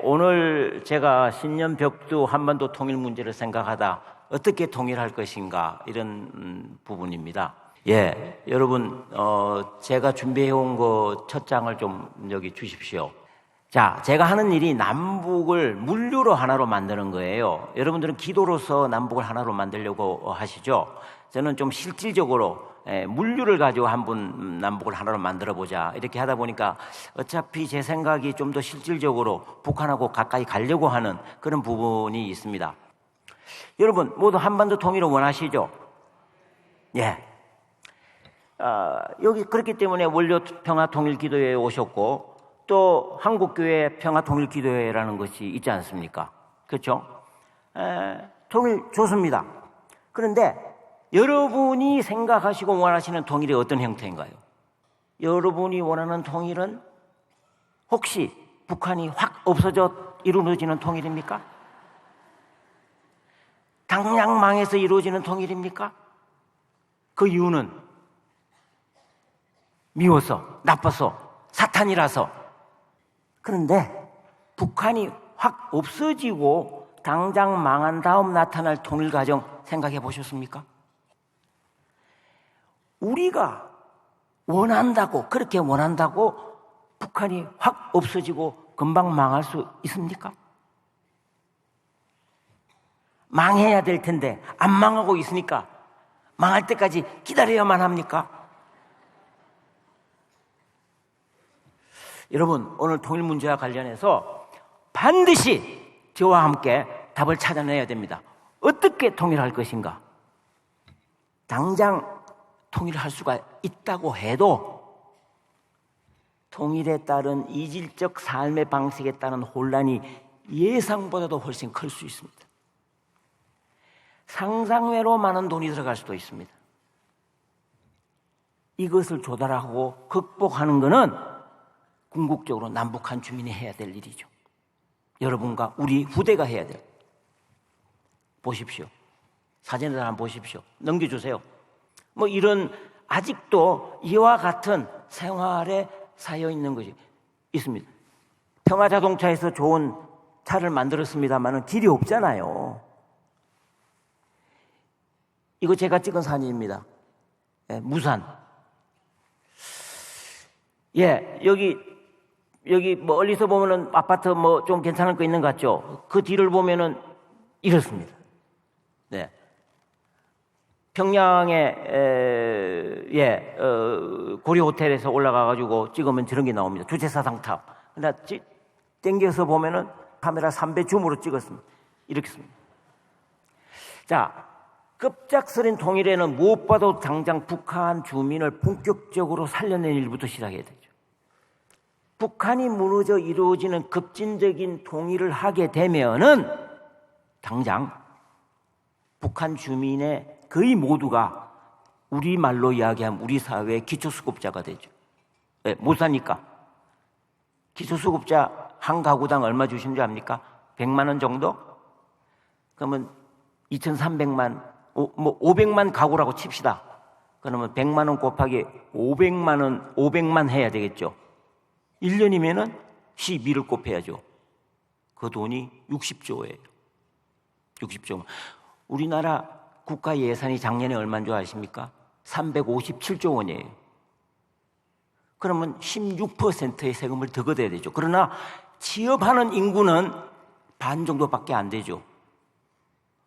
오늘 제가 신년 벽두 한반도 통일 문제를 생각하다 어떻게 통일할 것인가 이런 부분입니다. 여러분 제가 준비해온 거 첫 장을 좀 여기 주십시오. 자, 제가 하는 일이 남북을 물류로 하나로 만드는 거예요. 여러분들은 기도로서 남북을 하나로 만들려고 하시죠. 저는 좀 실질적으로 물류를 가지고 한번 남북을 하나로 만들어보자 이렇게 하다 보니까 어차피 제 생각이 좀 더 실질적으로 북한하고 가까이 가려고 하는 그런 부분이 있습니다. 여러분 모두 한반도 통일을 원하시죠? 여기 그렇기 때문에 원료 평화통일기도회에 오셨고 또 한국교회 평화통일기도회라는 것이 있지 않습니까? 그렇죠? 통일 좋습니다. 그런데 여러분이 생각하시고 원하시는 통일이 어떤 형태인가요? 여러분이 원하는 통일은 혹시 북한이 확 없어져 이루어지는 통일입니까? 당장 망해서 이루어지는 통일입니까? 그 이유는 미워서, 나빠서, 사탄이라서. 그런데 북한이 확 없어지고 당장 망한 다음 나타날 통일 과정 생각해 보셨습니까? 우리가 원한다고, 그렇게 원한다고 북한이 확 없어지고 금방 망할 수 있습니까? 망해야 될 텐데 안 망하고 있으니까 망할 때까지 기다려야만 합니까? 여러분, 오늘 통일 문제와 관련해서 반드시 저와 함께 답을 찾아내야 됩니다. 어떻게 통일할 것인가? 당장 통일할 수가 있다고 해도 통일에 따른 이질적 삶의 방식에 따른 혼란이 예상보다도 훨씬 클 수 있습니다. 상상외로 많은 돈이 들어갈 수도 있습니다. 이것을 조달하고 극복하는 것은 궁극적으로 남북한 주민이 해야 될 일이죠. 여러분과 우리 후대가 해야 돼요. 보십시오. 사진을 한번 보십시오. 넘겨주세요. 이런 아직도 이와 같은 생활에 쌓여 있는 것이 있습니다. 평화자동차에서 좋은 차를 만들었습니다만 길이 없잖아요. 이거 제가 찍은 사진입니다. 무산. 여기 멀리서 보면은 아파트 좀 괜찮은 거 있는 것 같죠? 그 뒤를 보면은 이렇습니다. 평양의 고려 호텔에서 올라가가지고 찍으면 저런 게 나옵니다. 주체사상탑. 근데 땡겨서 보면은 카메라 3배 줌으로 찍었습니다. 이렇게 씁니다. 자, 급작스런 통일에는 무엇보다도 당장 북한 주민을 본격적으로 살려낸 일부터 시작해야 되죠. 북한이 무너져 이루어지는 급진적인 통일을 하게 되면은 당장 북한 주민의 거의 모두가 우리말로 이야기하면 우리 사회의 기초수급자가 되죠. 못 사니까. 기초수급자 한 가구당 얼마 주신 줄 압니까? 100만 원 정도? 그러면 2,300만, 500만 가구라고 칩시다. 그러면 100만 원 곱하기 500만 해야 되겠죠. 1년이면은 12를 곱해야죠. 그 돈이 60조예요. 60조. 우리나라 국가 예산이 작년에 얼마인 줄 아십니까? 357조 원이에요. 그러면 16%의 세금을 더 걷어야 되죠. 그러나 취업하는 인구는 반 정도밖에 안 되죠.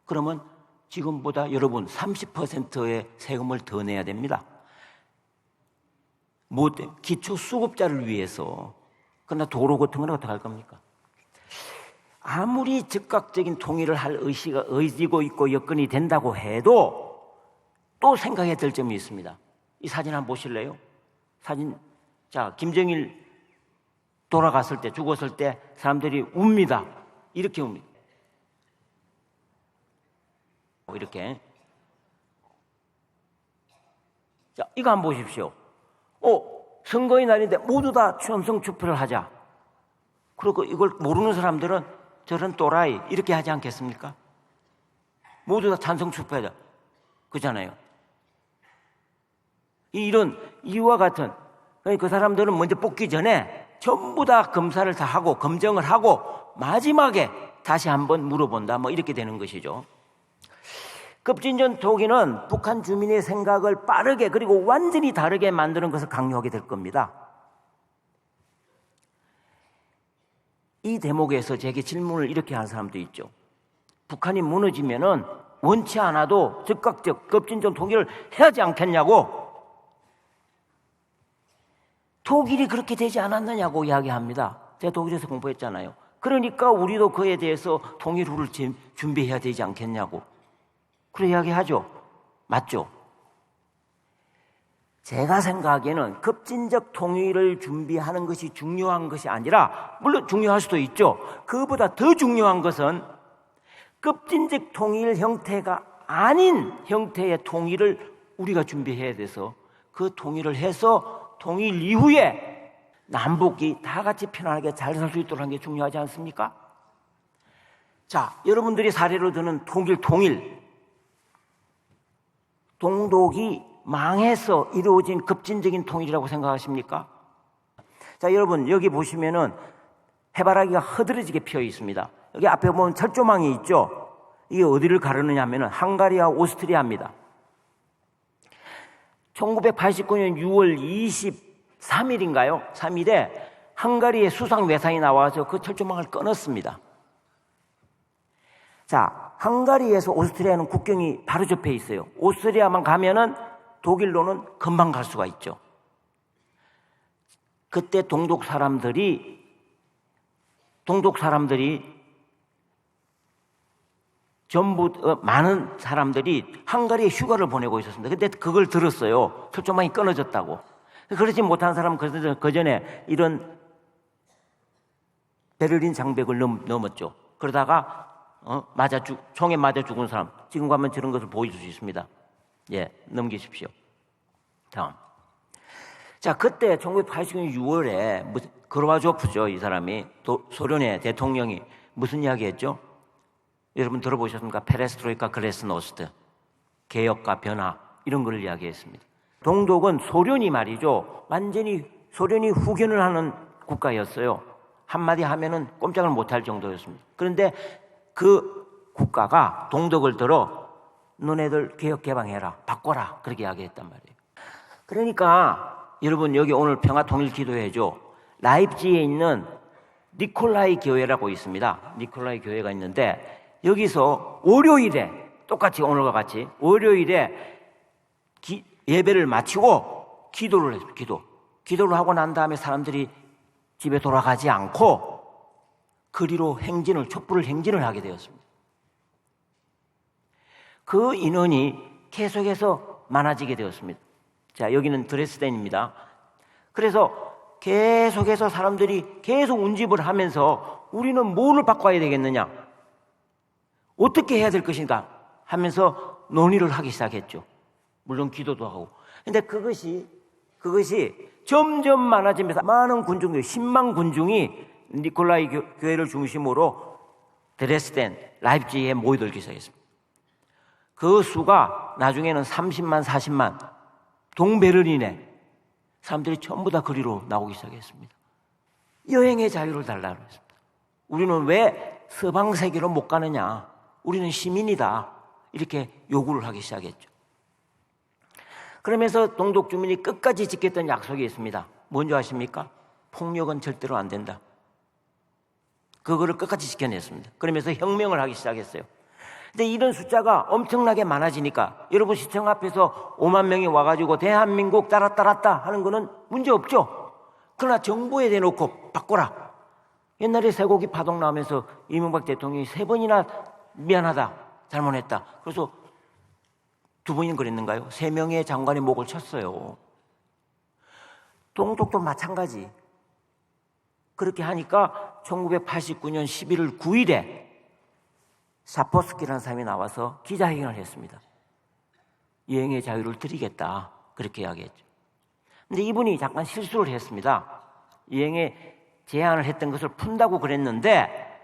그러면 지금보다 여러분 30%의 세금을 더 내야 됩니다. 기초수급자를 위해서. 그러나 도로 같은 건 어떻게 할 겁니까? 아무리 즉각적인 통일을 할 의지가 의지고 있고 여건이 된다고 해도 또 생각해야 될 점이 있습니다. 이 사진 한번 보실래요? 사진. 자, 김정일 돌아갔을 때, 죽었을 때 사람들이 웁니다. 이렇게 웁니다. 이렇게. 자, 이거 한번 보십시오. 선거의 날인데 모두 다 찬성 투표를 하자. 그리고 이걸 모르는 사람들은 저런 또라이 이렇게 하지 않겠습니까? 모두 다 찬성 투표하자. 그잖아요. 이런 이와 같은 그 사람들은 먼저 뽑기 전에 전부 다 검사를 다 하고 검증을 하고 마지막에 다시 한번 물어본다. 뭐 이렇게 되는 것이죠. 급진전 통일은 북한 주민의 생각을 빠르게 그리고 완전히 다르게 만드는 것을 강요하게 될 겁니다. 이 대목에서 제게 질문을 이렇게 하는 사람도 있죠. 북한이 무너지면은 원치 않아도 즉각적 급진전 통일을 해야 하지 않겠냐고. 독일이 그렇게 되지 않았느냐고 이야기합니다. 제가 독일에서 공부했잖아요. 그러니까 우리도 그에 대해서 통일 후를 준비해야 되지 않겠냐고. 그래 이야기하죠. 맞죠? 제가 생각하기에는 급진적 통일을 준비하는 것이 중요한 것이 아니라, 물론 중요할 수도 있죠. 그보다 더 중요한 것은 급진적 통일 형태가 아닌 형태의 통일을 우리가 준비해야 돼서 그 통일을 해서 통일 이후에 남북이 다 같이 편안하게 잘 살 수 있도록 하는 게 중요하지 않습니까? 자, 여러분들이 사례로 드는 통일. 동독이 망해서 이루어진 급진적인 통일이라고 생각하십니까? 자, 여러분 여기 보시면은 해바라기가 흐드러지게 피어 있습니다. 여기 앞에 보면 철조망이 있죠. 이게 어디를 가르느냐 하면은 헝가리와 오스트리아입니다. 1989년 6월 23일인가요? 3일에 헝가리의 수상 외상이 나와서 그 철조망을 끊었습니다. 자, 헝가리에서 오스트리아는 국경이 바로 접해 있어요. 오스트리아만 가면은 독일로는 금방 갈 수가 있죠. 그때 동독 사람들이 전부 많은 사람들이 헝가리에 휴가를 보내고 있었습니다. 근데 그걸 들었어요. 철조망이 끊어졌다고. 그러지 못한 사람은 그 전에 이런 베를린 장벽을 넘었죠. 그러다가 총에 맞아 죽은 사람, 지금 가면 저런 것을 보여줄 수 있습니다. 예, 넘기십시오. 다음. 자, 그때 1980년 6월에 그로바조프죠, 이 사람이 소련의 대통령이 무슨 이야기했죠? 여러분 들어보셨습니까? 페레스트로이카 글래스노스트, 개혁과 변화 이런 걸 이야기했습니다. 동독은 소련이 말이죠, 완전히 소련이 후견을 하는 국가였어요. 한마디 하면은 꼼짝을 못할 정도였습니다. 그런데 그 국가가 동독을 들어 너네들 개혁 개방해라, 바꿔라, 그렇게 이야기했단 말이에요. 그러니까 여러분 여기 오늘 평화통일 기도회죠. 라입지에 있는 니콜라이 교회라고 있습니다. 니콜라이 교회가 있는데 여기서 월요일에 똑같이 오늘과 같이 월요일에 예배를 마치고 기도를 했습니다. 기도를 하고 난 다음에 사람들이 집에 돌아가지 않고 그리로 촛불을 행진을 하게 되었습니다. 그 인원이 계속해서 많아지게 되었습니다. 자, 여기는 드레스덴입니다. 그래서 계속해서 사람들이 계속 운집을 하면서 우리는 뭐를 바꿔야 되겠느냐, 어떻게 해야 될 것인가 하면서 논의를 하기 시작했죠. 물론 기도도 하고. 근데 그것이 점점 많아지면서 많은 군중들, 10만 군중이 니콜라이 교회를 중심으로 드레스덴, 라입지히에 모여들기 시작했습니다. 그 수가 나중에는 30만, 40만, 동베를린에 사람들이 전부 다 거리로 나오기 시작했습니다. 여행의 자유를 달라고 했습니다. 우리는 왜 서방 세계로 못 가느냐, 우리는 시민이다, 이렇게 요구를 하기 시작했죠. 그러면서 동독 주민이 끝까지 지켰던 약속이 있습니다. 뭔지 아십니까? 폭력은 절대로 안 된다. 그거를 끝까지 지켜냈습니다. 그러면서 혁명을 하기 시작했어요. 근데 이런 숫자가 엄청나게 많아지니까 여러분 시청 앞에서 5만 명이 와가지고 대한민국 따랐다 하는 거는 문제 없죠. 그러나 정부에 대놓고 바꿔라. 옛날에 쇠고기 파동 나오면서 이명박 대통령이 3번이나 미안하다, 잘못했다. 그래서 2번이나 그랬는가요? 3명의 장관의 목을 쳤어요. 동독도 마찬가지. 그렇게 하니까 1989년 11월 9일에 사포스키라는 사람이 나와서 기자회견을 했습니다. 여행의 자유를 드리겠다, 그렇게 이야기했죠. 근데 이분이 잠깐 실수를 했습니다. 여행의 제안을 했던 것을 푼다고 그랬는데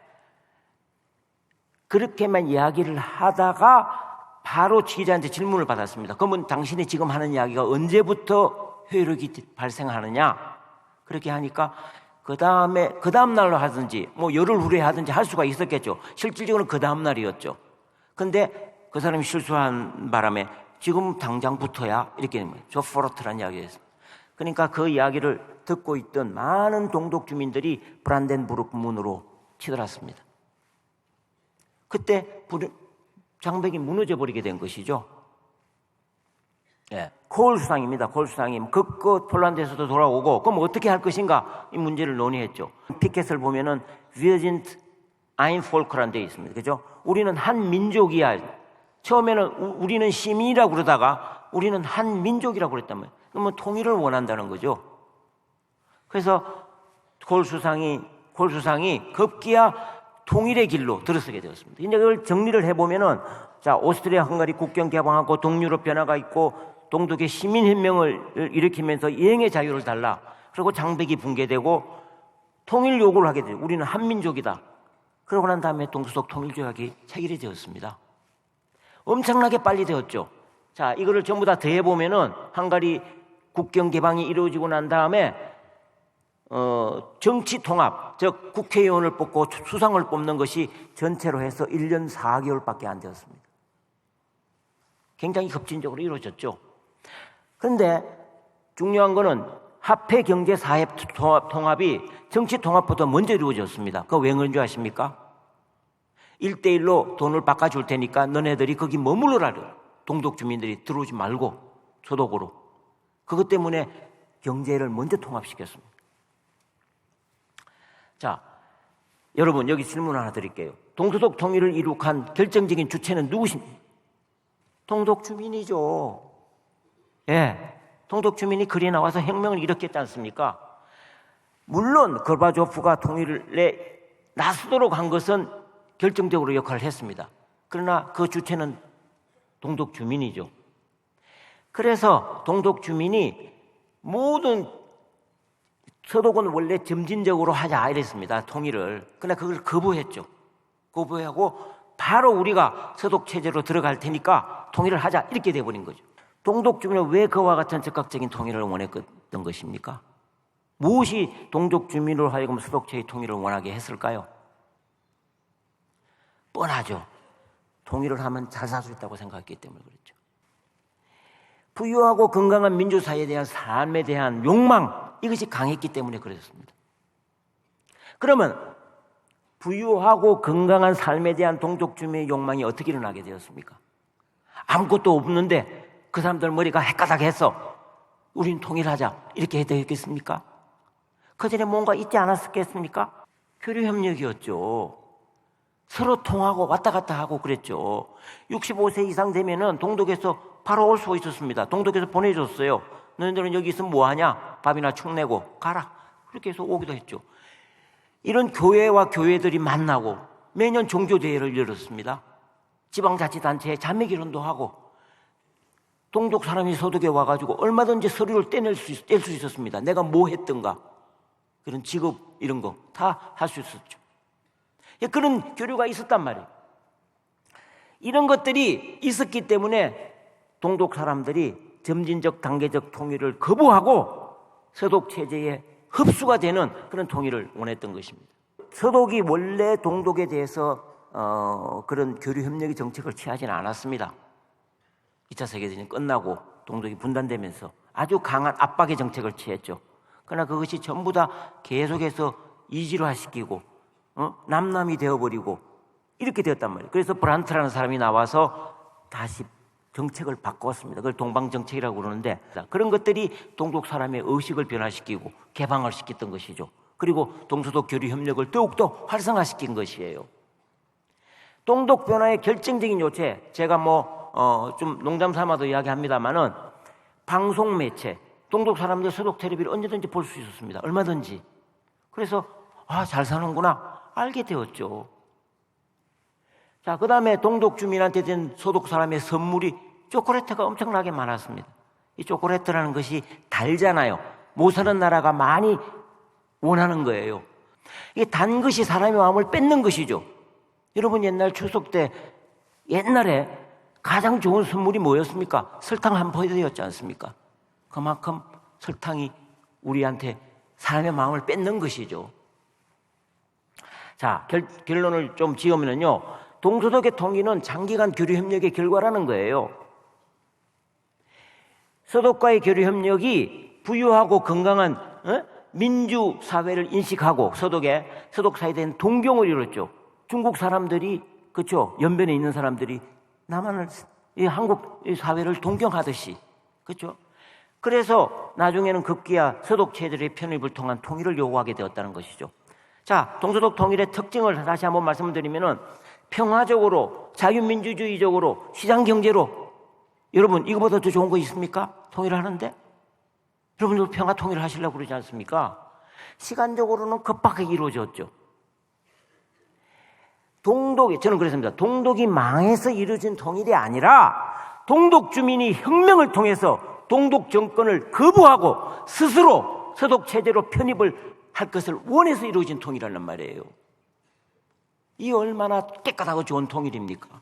그렇게만 이야기를 하다가 바로 기자한테 질문을 받았습니다. 그러면 당신이 지금 하는 이야기가 언제부터 효율이 발생하느냐? 그렇게 하니까 그 다음 날로 하든지 뭐 열흘 후에 하든지 할 수가 있었겠죠. 실질적으로 그 다음 날이었죠. 근데 그 사람이 실수한 바람에 지금 당장부터야 이렇게 되는 거예요. 조포르트라는 이야기였어요. 그러니까 그 이야기를 듣고 있던 많은 동독 주민들이 브란덴부르크 문으로 치달았습니다. 그때 장벽이 무너져 버리게 된 것이죠. 예, 콜 수상입니다. 콜 수상이 그껏 폴란드에서도 돌아오고 그럼 어떻게 할 것인가 이 문제를 논의했죠. 피켓을 보면은 Wir sind ein Volk라는 데 있습니다. 그죠? 우리는 한 민족이야. 처음에는 우리는 시민이라고 그러다가 우리는 한 민족이라고 그랬단 말이에요. 그러면 통일을 원한다는 거죠. 그래서 콜 수상이 급기야 통일의 길로 들어서게 되었습니다. 이제 그걸 정리를 해보면은 자, 오스트리아 헝가리 국경 개방하고 동유럽 변화가 있고 동독의 시민혁명을 일으키면서 여행의 자유를 달라. 그리고 장벽이 붕괴되고 통일 요구를 하게 돼요. 우리는 한민족이다. 그러고 난 다음에 동서독 통일조약이 체결되었습니다. 엄청나게 빨리 되었죠. 자, 이거를 전부 다 더해보면은 헝가리 국경 개방이 이루어지고 난 다음에 정치 통합, 즉 국회의원을 뽑고 수상을 뽑는 것이 전체로 해서 1년 4개월밖에 안 되었습니다. 굉장히 급진적으로 이루어졌죠. 그런데 중요한 거는 화폐 경제 사회 통합이 정치 통합보다 먼저 이루어졌습니다. 그거 왜 그런 줄 아십니까? 1대1로 돈을 바꿔줄 테니까 너네들이 거기 머물러라. 동독 주민들이 들어오지 말고 서독으로. 그것 때문에 경제를 먼저 통합시켰습니다. 자, 여러분 여기 질문 하나 드릴게요. 동서독 통일을 이룩한 결정적인 주체는 누구십니까? 동독 주민이죠. 예, 동독 주민이 글이 나와서 혁명을 일으켰지 않습니까? 물론 gorbachov가 통일에 나서도록 한 것은 결정적으로 역할을 했습니다. 그러나 그 주체는 동독 주민이죠. 그래서 동독 주민이 모든 서독은 원래 점진적으로 하자 이랬습니다. 통일을. 그러나 그걸 거부했죠. 거부하고 바로 우리가 서독 체제로 들어갈 테니까 통일을 하자 이렇게 돼버린 거죠. 동독 주민은 왜 그와 같은 즉각적인 통일을 원했던 것입니까? 무엇이 동독 주민으로 하여금 서독체의 통일을 원하게 했을까요? 뻔하죠. 통일을 하면 잘 살 수 있다고 생각했기 때문에 그렇죠. 부유하고 건강한 민주사회에 대한 삶에 대한 욕망, 이것이 강했기 때문에 그랬습니다. 그러면 부유하고 건강한 삶에 대한 동독 주민의 욕망이 어떻게 일어나게 되었습니까? 아무것도 없는데 그 사람들 머리가 헷가닥해서 우린 통일하자 이렇게 되었겠습니까? 그전에 뭔가 있지 않았겠습니까? 교류협력이었죠. 서로 통하고 왔다 갔다 하고 그랬죠. 65세 이상 되면은 동독에서 바로 올 수 있었습니다. 동독에서 보내줬어요. 너희들은 여기 있으면 뭐하냐? 밥이나 축 내고 가라. 그렇게 해서 오기도 했죠. 이런 교회와 교회들이 만나고 매년 종교대회를 열었습니다. 지방자치단체에 자매결혼도 하고 동독 사람이 서독에 와가지고 얼마든지 서류를 뗄 수 있었습니다. 내가 뭐 했던가 그런 직업 이런 거 다 할 수 있었죠. 그런 교류가 있었단 말이에요. 이런 것들이 있었기 때문에 동독 사람들이 점진적 단계적 통일을 거부하고 서독 체제에 흡수가 되는 그런 통일을 원했던 것입니다. 서독이 원래 동독에 대해서 그런 교류 협력의 정책을 취하지는 않았습니다. 2차 세계대전이 끝나고 동독이 분단되면서 아주 강한 압박의 정책을 취했죠. 그러나 그것이 전부 다 계속해서 이질화시키고 남남이 되어버리고 이렇게 되었단 말이에요. 그래서 브란트라는 사람이 나와서 다시 정책을 바꿨습니다. 그걸 동방정책이라고 그러는데 그런 것들이 동독 사람의 의식을 변화시키고 개방을 시켰던 것이죠. 그리고 동서독 교류 협력을 더욱더 활성화시킨 것이에요. 동독 변화의 결정적인 요체, 제가 좀 농담 삼아도 이야기합니다만은 방송 매체, 동독 사람들 서독 텔레비를 언제든지 볼 수 있었습니다. 얼마든지. 그래서 잘 사는구나 알게 되었죠. 자, 그 다음에 동독 주민한테 된 서독 사람의 선물이 초콜릿가 엄청나게 많았습니다. 이 초콜릿라는 것이 달잖아요. 못 사는 나라가 많이 원하는 거예요. 이게 단 것이 사람의 마음을 뺏는 것이죠. 여러분 옛날 추석 때 옛날에 가장 좋은 선물이 뭐였습니까? 설탕 한 포대였지 않습니까? 그만큼 설탕이 우리한테 사람의 마음을 뺏는 것이죠. 자, 결론을 좀 지으면요, 동서독의 통일은 장기간 교류협력의 결과라는 거예요. 서독과의 교류협력이 부유하고 건강한 민주사회를 인식하고 서독 사회에 대한 동경을 이뤘죠. 중국 사람들이, 그렇죠, 연변에 있는 사람들이 남한을, 이 한국 사회를 동경하듯이, 그렇죠. 그래서 나중에는 급기야 서독 체제의 편입을 통한 통일을 요구하게 되었다는 것이죠. 자, 동서독 통일의 특징을 다시 한번 말씀드리면은 평화적으로, 자유민주주의적으로, 시장경제로, 여러분 이거보다 더 좋은 거 있습니까? 통일을 하는데? 여러분도 평화 통일을 하시려고 그러지 않습니까? 시간적으로는 급박하게 이루어졌죠. 저는 그랬습니다. 동독이 망해서 이루어진 통일이 아니라 동독 주민이 혁명을 통해서 동독 정권을 거부하고 스스로 서독 체제로 편입을 할 것을 원해서 이루어진 통일이란 말이에요. 이 얼마나 깨끗하고 좋은 통일입니까?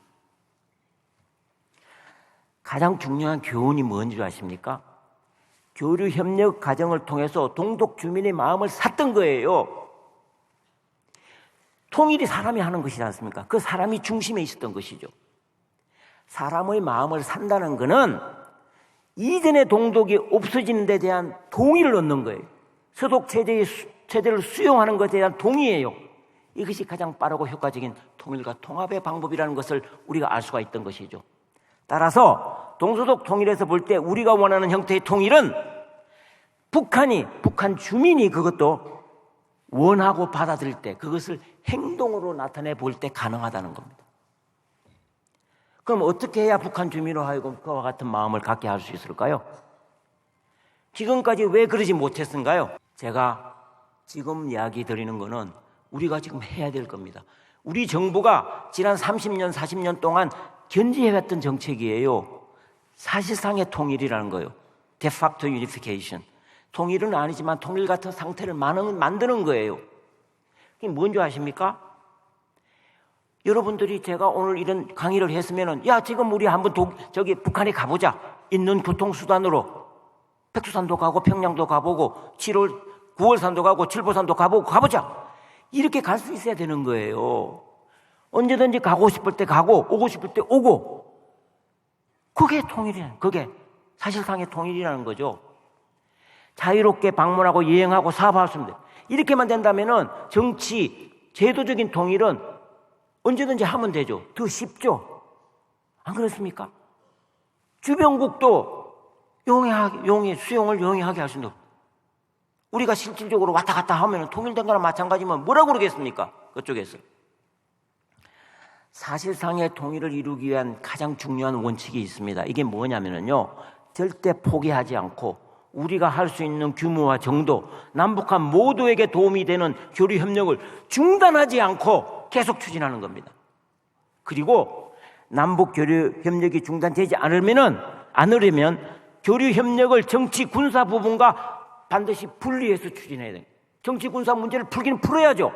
가장 중요한 교훈이 뭔지 아십니까? 교류협력 과정을 통해서 동독 주민의 마음을 샀던 거예요. 통일이 사람이 하는 것이지 않습니까? 그 사람이 중심에 있었던 것이죠. 사람의 마음을 산다는 것은 이전의 동독이 없어지는 데 대한 동의를 얻는 거예요. 서독 체제를 수용하는 것에 대한 동의예요. 이것이 가장 빠르고 효과적인 통일과 통합의 방법이라는 것을 우리가 알 수가 있던 것이죠. 따라서 동서독 통일에서 볼 때 우리가 원하는 형태의 통일은 북한 주민이 그것도 원하고 받아들일 때, 그것을 행동으로 나타내 볼 때 가능하다는 겁니다. 그럼 어떻게 해야 북한 주민으로 하여금 그와 같은 마음을 갖게 할 수 있을까요? 지금까지 왜 그러지 못했는가요? 제가 지금 이야기 드리는 거는 우리가 지금 해야 될 겁니다. 우리 정부가 지난 30년, 40년 동안 견지해왔던 정책이에요. 사실상의 통일이라는 거예요. De facto unification. 통일은 아니지만 통일 같은 상태를 만드는 거예요. 그게 뭔지 아십니까? 여러분들이 제가 오늘 이런 강의를 했으면은, 야, 지금 우리 한번 북한에 가보자. 있는 교통수단으로. 백두산도 가고 평양도 가보고 9월산도 가고 칠보산도 가보자. 이렇게 갈 수 있어야 되는 거예요. 언제든지 가고 싶을 때 가고 오고 싶을 때 오고. 그게 통일이에요. 그게 사실상의 통일이라는 거죠. 자유롭게 방문하고 여행하고 사업할 수 있는데, 이렇게만 된다면은 정치, 제도적인 통일은 언제든지 하면 되죠. 더 쉽죠. 안 그렇습니까? 주변국도 수용을 용이하게 할 수 있는, 우리가 실질적으로 왔다 갔다 하면 통일된 거랑 마찬가지면 뭐라고 그러겠습니까? 그쪽에서. 사실상의 통일을 이루기 위한 가장 중요한 원칙이 있습니다. 이게 뭐냐면요, 절대 포기하지 않고 우리가 할 수 있는 규모와 정도, 남북한 모두에게 도움이 되는 교류 협력을 중단하지 않고 계속 추진하는 겁니다. 그리고 남북 교류 협력이 중단되지 않으려면 교류 협력을 정치 군사 부분과 반드시 분리해서 추진해야 돼요. 정치 군사 문제를 풀기는 풀어야죠.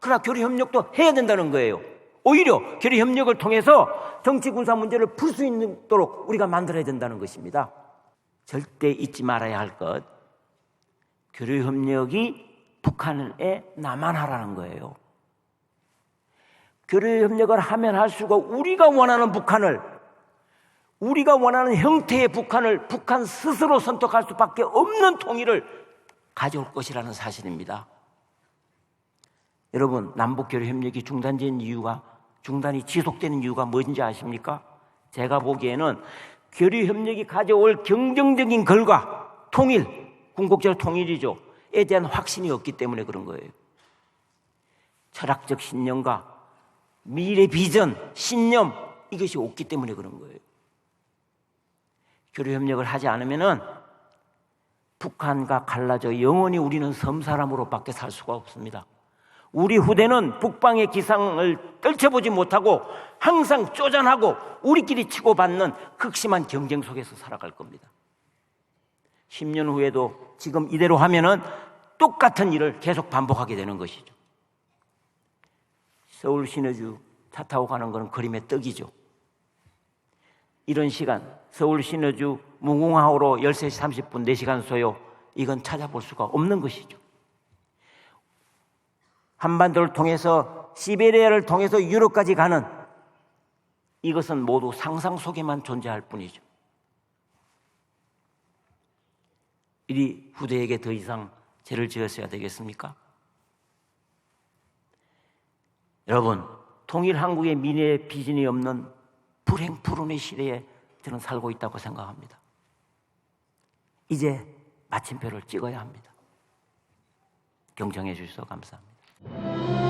그러나 교류 협력도 해야 된다는 거예요. 오히려 교류 협력을 통해서 정치 군사 문제를 풀 수 있도록 우리가 만들어야 된다는 것입니다. 절대 잊지 말아야 할 것, 교류 협력이 북한에 남한하라는 거예요. 교류 협력을 하면 할수록 우리가 원하는 북한을, 우리가 원하는 형태의 북한을 북한 스스로 선택할 수밖에 없는 통일을 가져올 것이라는 사실입니다. 여러분, 남북 교류 협력이 중단이 지속되는 이유가 뭔지 아십니까? 제가 보기에는 교류 협력이 가져올 긍정적인 결과, 통일, 궁극적 통일이죠. 에 대한 확신이 없기 때문에 그런 거예요. 철학적 신념과 미래 비전, 신념, 이것이 없기 때문에 그런 거예요. 교류 협력을 하지 않으면은 북한과 갈라져 영원히 우리는 섬사람으로밖에 살 수가 없습니다. 우리 후대는 북방의 기상을 떨쳐보지 못하고 항상 쪼잔하고 우리끼리 치고받는 극심한 경쟁 속에서 살아갈 겁니다. 10년 후에도 지금 이대로 하면은 똑같은 일을 계속 반복하게 되는 것이죠. 서울 시내주 차 타고 가는 것은 그림의 떡이죠. 이런 시간, 서울 시내주 무궁화호로 13시 30분 4시간 소요, 이건 찾아볼 수가 없는 것이죠. 한반도를 통해서 시베리아를 통해서 유럽까지 가는 이것은 모두 상상 속에만 존재할 뿐이죠. 이리 후대에게 더 이상 죄를 지었어야 되겠습니까? 여러분, 통일 한국의 미래에 비전이 없는 불행불운의 시대에 저는 살고 있다고 생각합니다. 이제 마침표를 찍어야 합니다. 경청해 주셔서 감사합니다.